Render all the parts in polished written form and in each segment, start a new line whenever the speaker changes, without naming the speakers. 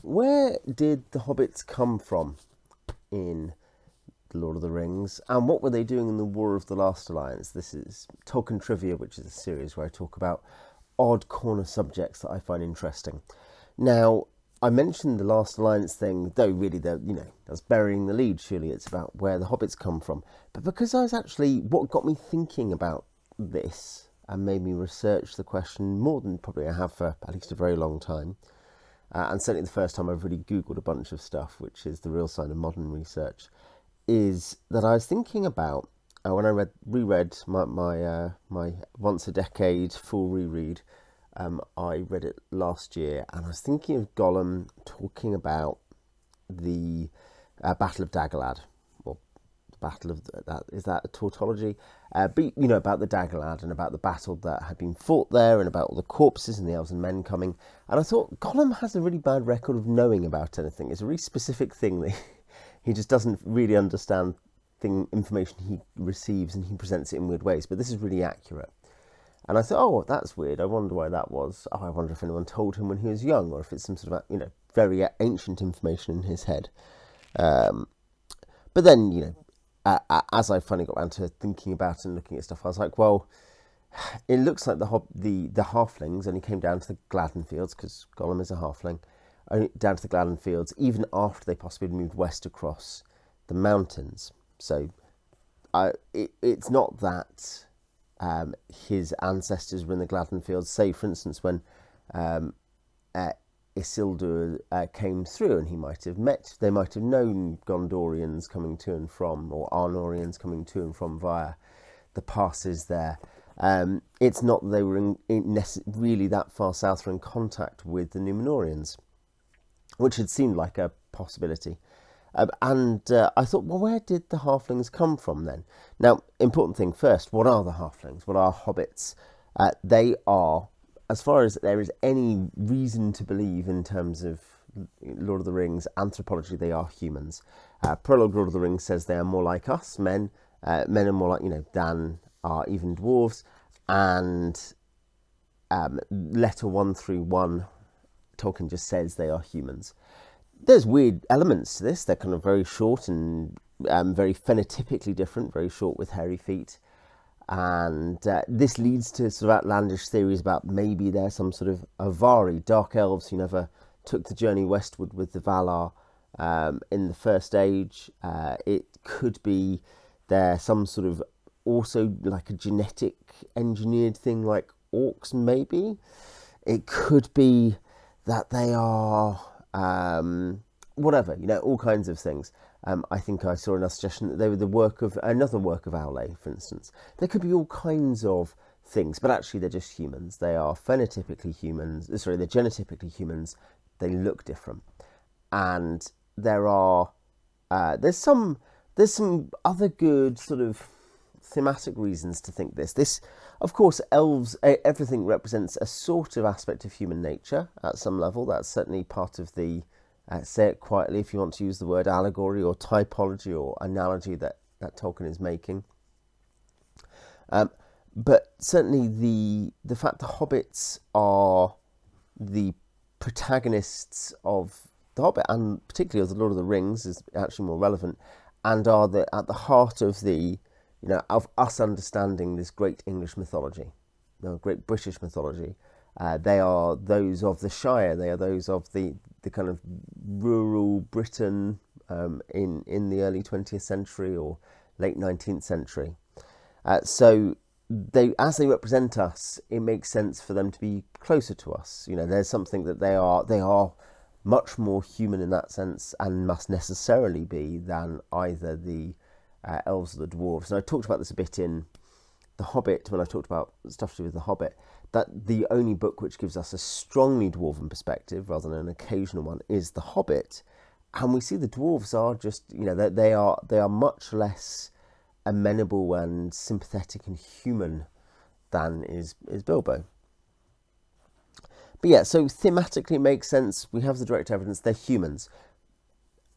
Where did the Hobbits come from in The Lord of the Rings, and what were they doing in the War of the Last Alliance? This is Tolkien Trivia, which is a series where I talk about odd corner subjects that I find interesting. Now, I mentioned the Last Alliance thing, though really, that's burying the lead. Surely it's about where the Hobbits come from. But because what got me thinking about this and made me research the question more than probably I have for at least a very long time, and certainly the first time I've really Googled a bunch of stuff, which is the real sign of modern research, is that I was thinking about when I reread my once a decade full reread. I read it last year, and I was thinking of Gollum talking about the Battle of Dagorlad, or the Battle of that is that a tautology? But about the Dagorlad and about the battle that had been fought there, and about all the corpses and the elves and men coming. And I thought Gollum has a really bad record of knowing about anything. It's a really specific thing that he just doesn't really understand information he receives, and he presents it in weird ways. But this is really accurate. And I thought, oh, that's weird. I wonder why that was. Oh, I wonder if anyone told him when he was young, or if it's some sort of, very ancient information in his head. But then, as I finally got around to thinking about it and looking at stuff, I was like, well, it looks like the halflings only came down to the Gladden Fields, because Gollum is a halfling, only down to the Gladden Fields, even after they possibly moved west across the mountains. So it's not that his ancestors were in the Gladden Fields. Say, for instance, when Isildur came through, and they might have known Gondorians coming to and from, or Arnorians coming to and from via the passes there. It's not that they were really that far south or in contact with the Númenóreans, which had seemed like a possibility. And I thought, well, where did the halflings come from then? Now, important thing first, what are the halflings? What are hobbits? They are, as far as there is any reason to believe in terms of Lord of the Rings anthropology, they are humans. Prologue Lord of the Rings says they are more like us, men. Men are more like, than are even dwarves. And letter 1 through 1, Tolkien just says they are humans. There's weird elements to this. They're kind of very short and very phenotypically different, very short with hairy feet. And this leads to sort of outlandish theories about maybe they're some sort of Avari, dark elves who never took the journey westward with the Valar in the First Age. It could be they're some sort of also like a genetic engineered thing like orcs, maybe. It could be that they are whatever, all kinds of things. I think I saw another suggestion that they were another work of Aule, for instance. There could be all kinds of things, but actually they're just humans. They are phenotypically humans. They're genotypically humans. They look different, and there's some other good sort of thematic reasons to think this. This, of course, elves, everything represents a sort of aspect of human nature at some level. That's certainly part of the, say it quietly if you want to use the word allegory or typology or analogy that Tolkien is making. But certainly the fact the hobbits are the protagonists of The Hobbit, and particularly of The Lord of the Rings, is actually more relevant, and are at the heart of of us understanding this great English mythology, great British mythology. They are those of the Shire. They are those of the kind of rural Britain in the early 20th century or late 19th century. So as they represent us, it makes sense for them to be closer to us. There's something that they are much more human in that sense, and must necessarily be, than either the elves or the dwarves. And I talked about this a bit in The Hobbit, when I talked about stuff to do with The Hobbit, that the only book which gives us a strongly dwarven perspective rather than an occasional one is The Hobbit. And we see the dwarves are just, they are much less amenable and sympathetic and human than is Bilbo. But yeah, so thematically it makes sense. We have the direct evidence, they're humans.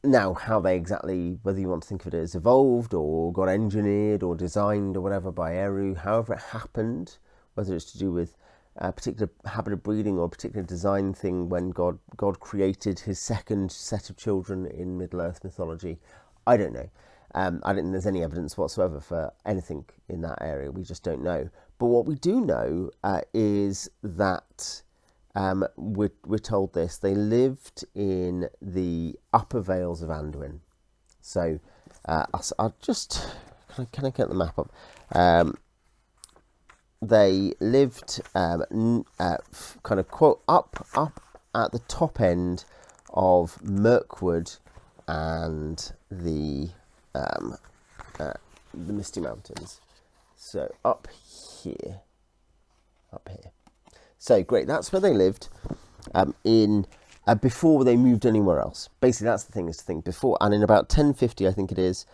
Now, how they exactly, whether you want to think of it as evolved or got engineered or designed or whatever by Eru, however it happened, whether it's to do with particular habit of breeding or a particular design thing when God created his second set of children in Middle-earth mythology. I don't know. I don't think there's any evidence whatsoever for anything in that area. We just don't know. But what we do know is that we're told this. They lived in the upper Vales of Anduin. So I'll just... Can I get the map up? They lived kind of quote up at the top end of Mirkwood and the Misty Mountains. So up here. So great, that's where they lived before they moved anywhere else. Basically, that's the thing, is to think before, and in about 1050, I think it is,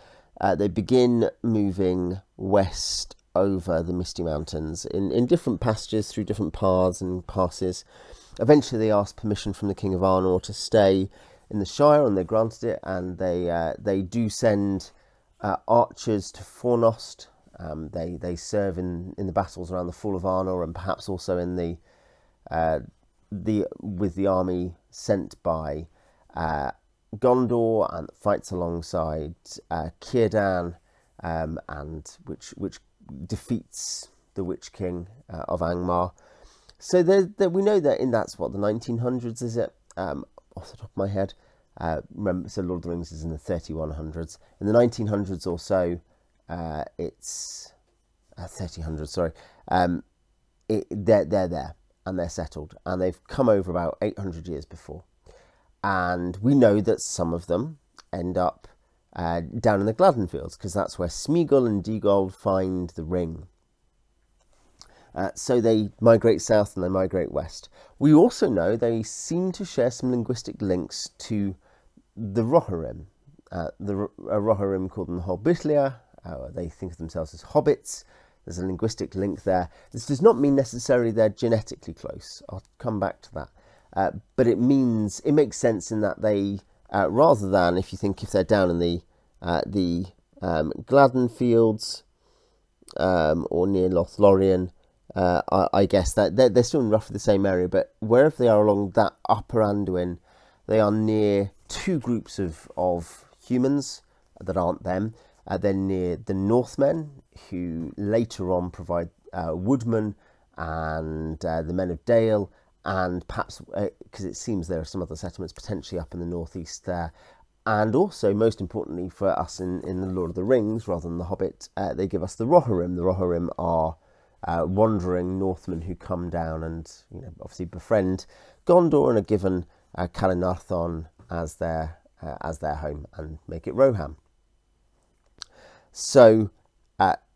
they begin moving west over the Misty Mountains in different passages through different paths and passes. Eventually, they asked permission from the King of Arnor to stay in the Shire, and they granted it. And they do send archers to Fornost. They serve in the battles around the Fall of Arnor, and perhaps also in with the army sent by Gondor, and fights alongside Círdan, and which defeats the Witch King of Angmar. So we know that that's what, the 1900s, is it? Off the top of my head. Remember, so Lord of the Rings is in the 3100s. In the 1900s or so, it's 3000s. Sorry. They're there, and they're settled, and they've come over about 800 years before. And we know that some of them end up down in the Gladden Fields, because that's where Smeagol and Dugald find the ring. So they migrate south and they migrate west. We also know they seem to share some linguistic links to the Rohirrim. A Rohirrim called them Hobbitlia. They think of themselves as hobbits. There's a linguistic link there. This does not mean necessarily they're genetically close. I'll come back to that. But it makes sense in that they, rather than, if they're down in the Gladden Fields or near Lothlorien, I guess that they're still in roughly the same area, but wherever they are along that upper Anduin, they are near two groups of humans that aren't them. They're near the Northmen, who later on provide woodmen and the men of Dale, and perhaps, because it seems there are some other settlements potentially up in the northeast there. And also, most importantly for us in the Lord of the Rings, rather than the Hobbit, they give us the Rohirrim. The Rohirrim are wandering Northmen who come down and obviously befriend Gondor and are given Calenarthon as their home and make it Rohan. So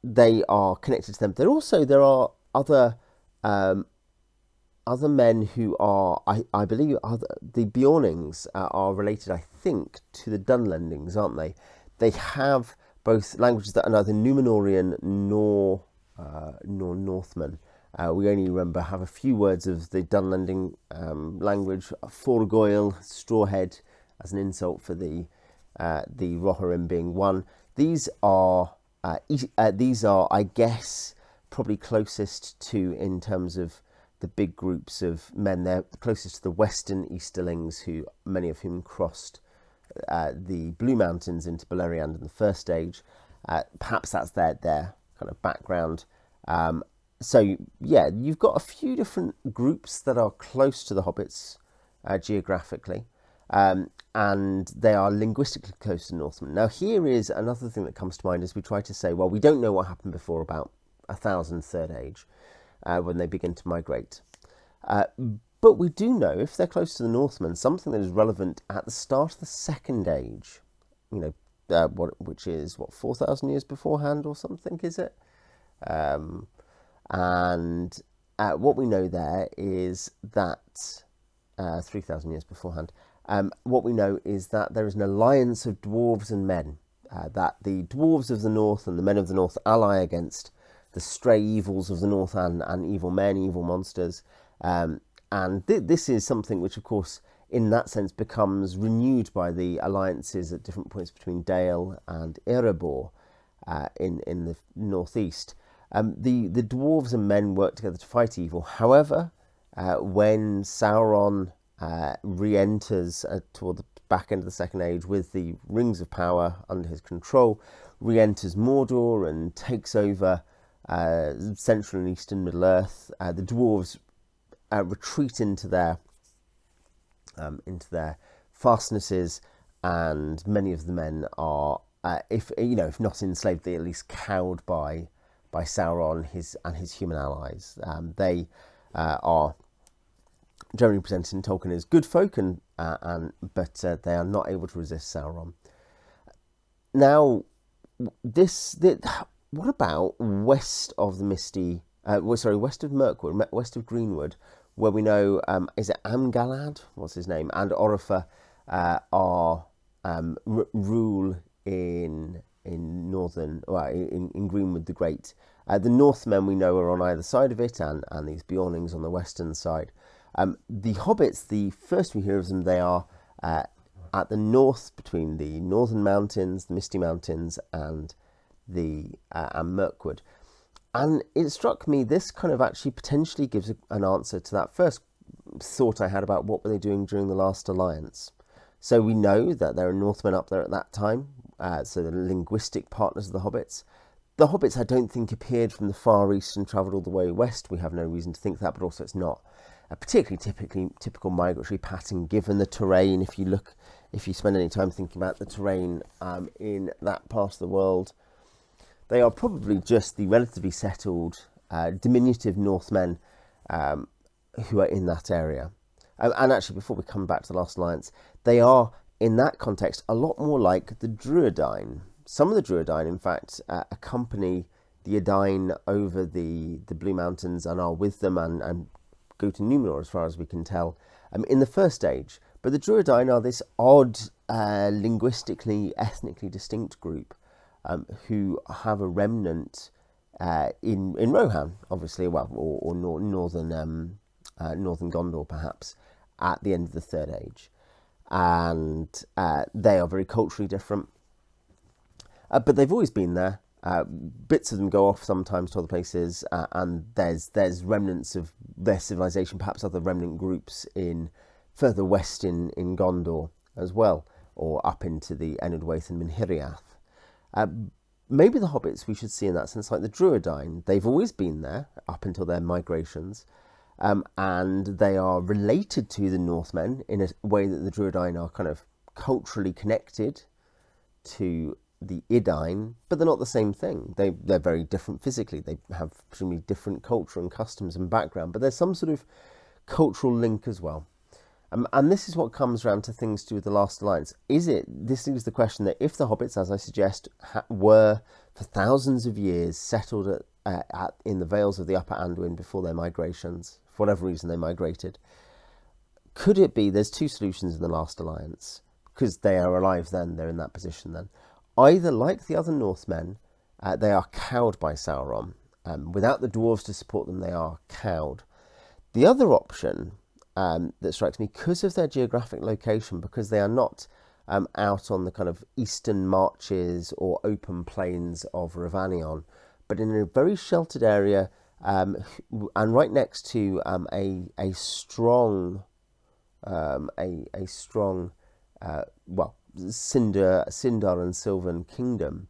they are connected to them. There are other men who are, I believe, the Beornings are related, I think, to the Dunlendings, aren't they? They have both languages that are neither Númenorian nor Northman. We only have a few words of the Dunlending language. Forgoil, strawhead, as an insult for the Rohirrim being one. These are, I guess, probably closest to, in terms of the big groups of men, they're closest to the Western Easterlings, who many of whom crossed the Blue Mountains into Beleriand in the First Age. Perhaps that's their kind of background. So yeah, you've got a few different groups that are close to the Hobbits geographically, and they are linguistically close to Northmen. Now here is another thing that comes to mind as we try to say, well, we don't know what happened before about 1000 Third Age, when they begin to migrate. But we do know, if they're close to the Northmen, something that is relevant at the start of the Second Age, which is, 4,000 years beforehand or something, is it? And what we know there is that, 3,000 years beforehand, what we know is that there is an alliance of dwarves and men, that the dwarves of the north and the men of the north ally against the stray evils of the north and evil men, evil monsters. And this is something which, of course, in that sense becomes renewed by the alliances at different points between Dale and Erebor in the northeast. The dwarves and men work together to fight evil. However, when Sauron re-enters toward the back end of the Second Age with the Rings of Power under his control, re-enters Mordor and takes over Central and Eastern Middle-earth, the dwarves retreat into their fastnesses, and many of the men are, if not enslaved, they at least cowed by Sauron and his human allies. They are generally presented in Tolkien as good folk, but they are not able to resist Sauron. Now, what about west of the Misty? West of Mirkwood, west of Greenwood, where we know is it Amgalad? What's his name? And Orifer are rule in northern, in Greenwood the Great. The Northmen we know are on either side of it, and these Beornings on the western side. The Hobbits, the first we hear of them, they are at the north, between the Northern Mountains, the Misty Mountains, and Mirkwood. And it struck me, this kind of actually potentially gives an answer to that first thought I had about what were they doing during the last alliance. So we know that there are Northmen up there at that time, so the linguistic partners of the Hobbits. The Hobbits, I don't think, appeared from the Far East and travelled all the way west. We have no reason to think that, but also it's not a particularly typical migratory pattern given the terrain. If you spend any time thinking about the terrain in that part of the world, they are probably just the relatively settled, diminutive Northmen who are in that area. And actually, before we come back to the Last Alliance, they are, in that context, a lot more like the Druidine. Some of the Druidine, in fact, accompany the Edain over the Blue Mountains and are with them and go to Numenor, as far as we can tell, in the First Age. But the Druidine are this odd, linguistically, ethnically distinct group who have a remnant in Rohan, obviously, or northern Gondor, perhaps, at the end of the Third Age. And they are very culturally different. But they've always been there. Bits of them go off sometimes to other places, and there's remnants of their civilization, perhaps other remnant groups in further west in Gondor as well, or up into the Enedwaith and Minhiriath. Maybe the Hobbits we should see in that sense like the Druidine. They've always been there up until their migrations, and they are related to the Northmen in a way that the Druidine are kind of culturally connected to the Edain, but they're not the same thing. They're very different physically. They have presumably different culture and customs and background, but there's some sort of cultural link as well. And this is what comes around to things to do with the Last Alliance. This is the question that if the Hobbits, as I suggest, were for thousands of years settled in the Vales of the Upper Anduin before their migrations, for whatever reason they migrated, could it be there's two solutions in the Last Alliance, because they are alive then, they're in that position then. Either, like the other Northmen, they are cowed by Sauron. Without the dwarves to support them, they are cowed. The other option that strikes me, because of their geographic location, because they are not out on the kind of eastern marches or open plains of Ravanion, but in a very sheltered area, and right next to a strong Sindar and Sylvan kingdom.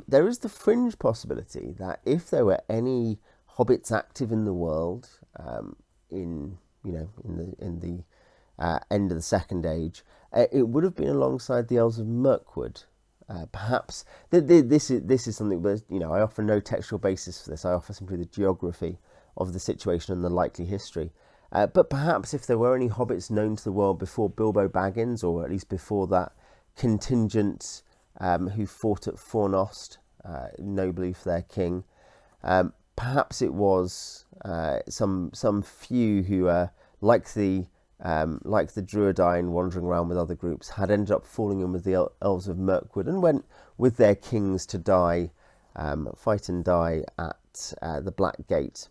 There is the fringe possibility that if there were any hobbits active in the world in the end of the Second Age, it would have been alongside the elves of Mirkwood. Perhaps this is something that I offer no textual basis for this. I offer simply the geography of the situation and the likely history. But perhaps if there were any hobbits known to the world before Bilbo Baggins, or at least before that contingent who fought at Fornost nobly for their king, perhaps it was some few who, like the Druidine wandering around with other groups, had ended up falling in with the elves of Mirkwood and went with their kings to fight and die at the Black Gate.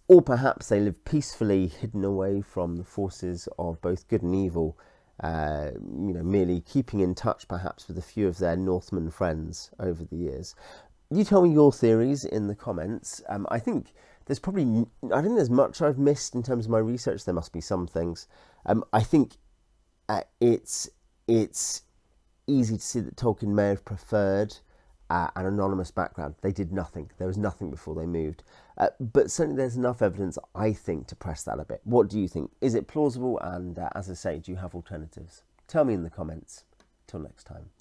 Or perhaps they lived peacefully, hidden away from the forces of both good and evil, merely keeping in touch perhaps with a few of their Northman friends over the years. You tell me your theories in the comments. I think I think there's much I've missed in terms of my research. There must be some things. I think it's easy to see that Tolkien may have preferred an anonymous background. They did nothing. There was nothing before they moved. But certainly there's enough evidence, I think, to press that a bit. What do you think? Is it plausible? And as I say, do you have alternatives? Tell me in the comments. Till next time.